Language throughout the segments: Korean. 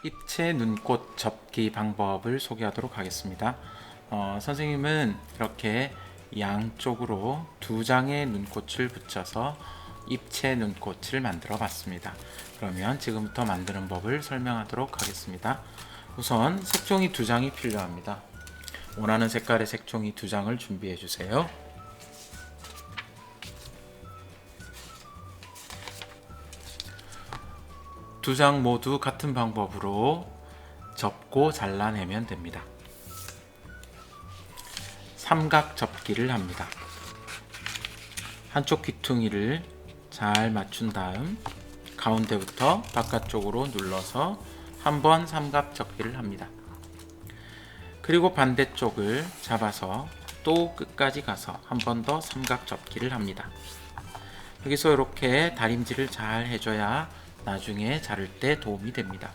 입체 눈꽃 접기 방법을 소개하도록 하겠습니다. 선생님은 이렇게 양쪽으로 두 장의 눈꽃을 붙여서 입체 눈꽃을 만들어 봤습니다. 그러면 지금부터 만드는 법을 설명하도록 하겠습니다. 우선 색종이 두 장이 필요합니다. 원하는 색깔의 색종이 두 장을 준비해 주세요. 두 장 모두 같은 방법으로 접고 잘라내면 됩니다. 삼각 접기를 합니다. 한쪽 귀퉁이를 잘 맞춘 다음 가운데부터 바깥쪽으로 눌러서 한번 삼각 접기를 합니다. 그리고 반대쪽을 잡아서 또 끝까지 가서 한 번 더 삼각 접기를 합니다. 여기서 이렇게 다림질을 잘 해줘야 나중에 자를 때 도움이 됩니다.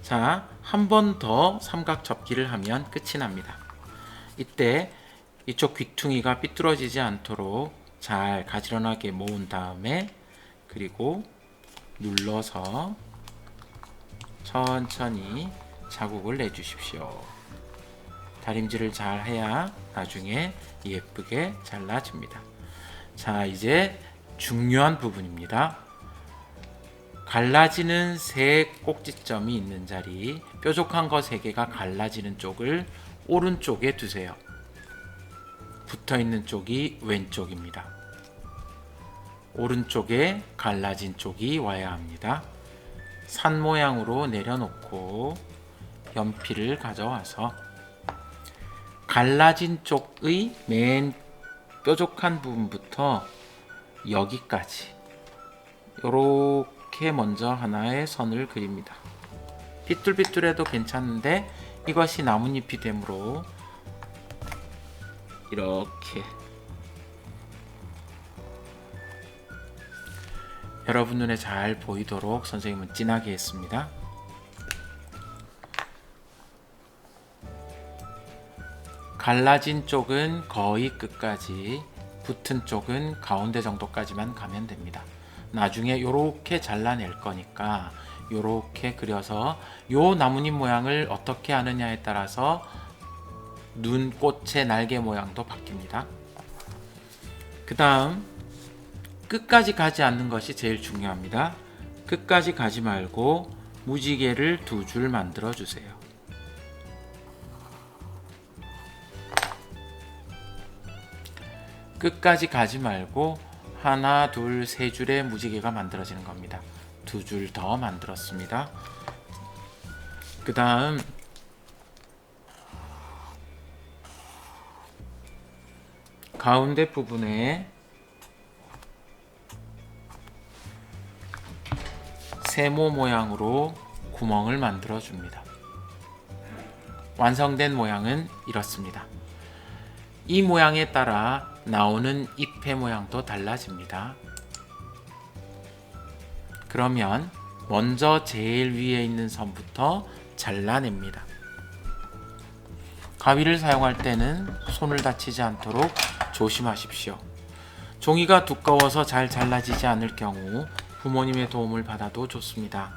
자, 한 번 더 삼각 접기를 하면 끝이 납니다. 이때 이쪽 귀퉁이가 삐뚤어지지 않도록 잘 가지런하게 모은 다음에 그리고 눌러서 천천히 자국을 내주십시오. 다림질을 잘 해야 나중에 예쁘게 잘라집니다. 자, 이제 중요한 부분입니다. 갈라지는 세 꼭지점이 있는 자리, 뾰족한 거 3개가 갈라지는 쪽을 오른쪽에 두세요. 붙어있는 쪽이 왼쪽입니다. 오른쪽에 갈라진 쪽이 와야 합니다. 산 모양으로 내려놓고 연필을 가져와서 갈라진 쪽의 맨 뾰족한 부분부터 여기까지 요렇게 먼저 하나의 선을 그립니다. 삐뚤삐뚤해도 괜찮은데 이것이 나뭇잎이 되므로 이렇게 여러분 눈에 잘 보이도록 선생님은 진하게 했습니다. 갈라진 쪽은 거의 끝까지, 붙은 쪽은 가운데 정도까지만 가면 됩니다. 나중에 요렇게 잘라낼 거니까 요렇게 그려서 요 나뭇잎 모양을 어떻게 하느냐에 따라서 눈꽃의 날개 모양도 바뀝니다. 그 다음 끝까지 가지 않는 것이 제일 중요합니다. 끝까지 가지 말고 무지개를 2줄 만들어 주세요. 끝까지 가지 말고 하나, 둘, 세 줄의 무지개가 만들어지는 겁니다. 2줄 더 만들었습니다. 그 다음 가운데 부분에 세모 모양으로 구멍을 만들어 줍니다. 완성된 모양은 이렇습니다. 이 모양에 따라 나오는 잎의 모양도 달라집니다. 그러면 먼저 제일 위에 있는 선부터 잘라냅니다. 가위를 사용할 때는 손을 다치지 않도록 조심하십시오. 종이가 두꺼워서 잘 잘라지지 않을 경우 부모님의 도움을 받아도 좋습니다.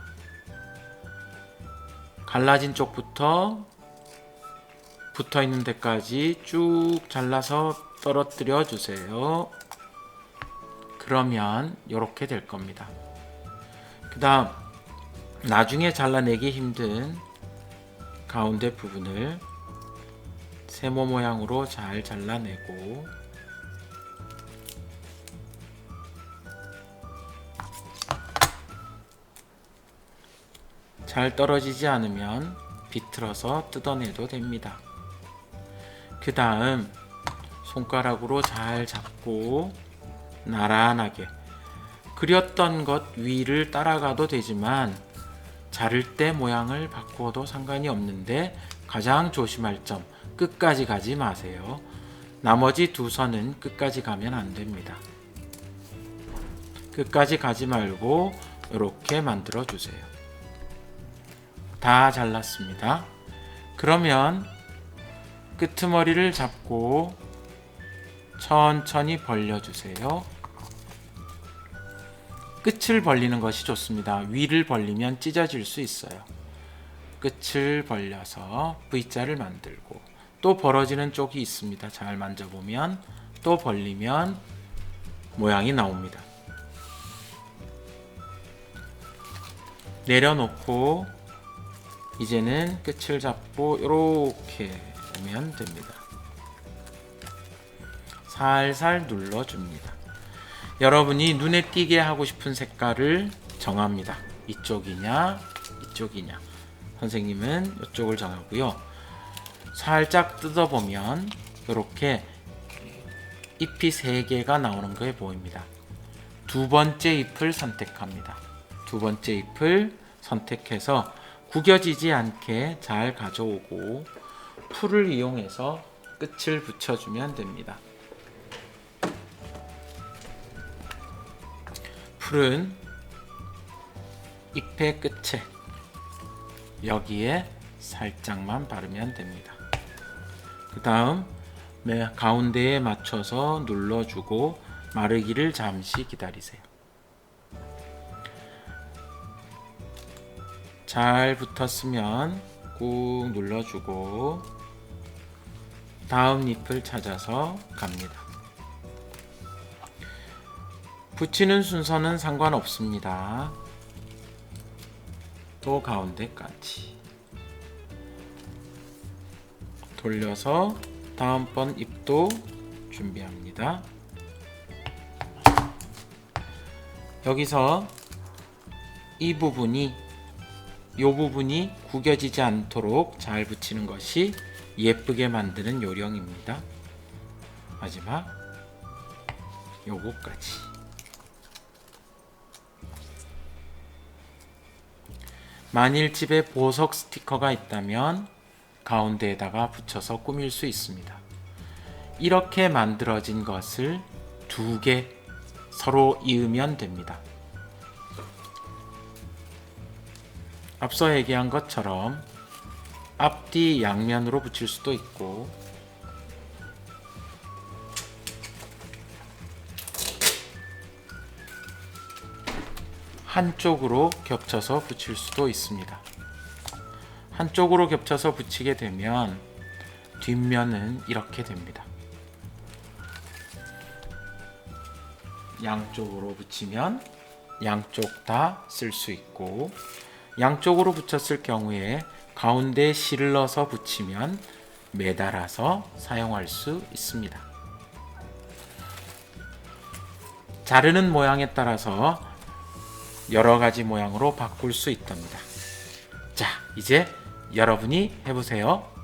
갈라진 쪽부터 붙어있는 데까지 쭉 잘라서 떨어뜨려 주세요. 그러면 이렇게 될 겁니다. 그 다음 나중에 잘라내기 힘든 가운데 부분을 세모 모양으로 잘 잘라내고 잘 떨어지지 않으면 비틀어서 뜯어내도 됩니다. 그 다음 손가락으로 잘 잡고 나란하게 그렸던 것 위를 따라가도 되지만 자를 때 모양을 바꾸어도 상관이 없는데 가장 조심할 점, 끝까지 가지 마세요. 나머지 2선은 끝까지 가면 안 됩니다. 끝까지 가지 말고 이렇게 만들어 주세요. 다 잘랐습니다. 그러면 끄트머리를 잡고 천천히 벌려주세요. 끝을 벌리는 것이 좋습니다. 위를 벌리면 찢어질 수 있어요. 끝을 벌려서 V자를 만들고, 또 벌어지는 쪽이 있습니다. 잘 만져보면 또 벌리면 모양이 나옵니다. 내려놓고 이제는 끝을 잡고 이렇게 하면 됩니다. 살살 눌러줍니다. 여러분이 눈에 띄게 하고 싶은 색깔을 정합니다. 이쪽이냐 이쪽이냐. 선생님은 이쪽을 정하고요. 살짝 뜯어보면 이렇게 잎이 3개가 나오는 게 보입니다. 두 번째 잎을 선택합니다. 두 번째 잎을 선택해서 구겨지지 않게 잘 가져오고 풀을 이용해서 끝을 붙여주면 됩니다. 풀은 잎의 끝에 여기에 살짝만 바르면 됩니다. 그 다음 가운데에 맞춰서 눌러주고 마르기를 잠시 기다리세요. 잘 붙었으면 꾹 눌러주고 다음 잎을 찾아서 갑니다. 붙이는 순서는 상관없습니다. 또 가운데까지 돌려서 다음번 잎도 준비합니다. 여기서 이 부분이 구겨지지 않도록 잘 붙이는 것이 예쁘게 만드는 요령입니다. 마지막 요거까지. 만일 집에 보석 스티커가 있다면 가운데에다가 붙여서 꾸밀 수 있습니다. 이렇게 만들어진 것을 2개 서로 이으면 됩니다. 앞서 얘기한 것처럼 앞뒤 양면으로 붙일 수도 있고 한쪽으로 겹쳐서 붙일 수도 있습니다. 한쪽으로 겹쳐서 붙이게 되면 뒷면은 이렇게 됩니다. 양쪽으로 붙이면 양쪽 다 쓸 수 있고, 양쪽으로 붙였을 경우에 가운데 실을 넣어서 붙이면 매달아서 사용할 수 있습니다. 자르는 모양에 따라서 여러 가지 모양으로 바꿀 수 있답니다. 자, 이제 여러분이 해보세요.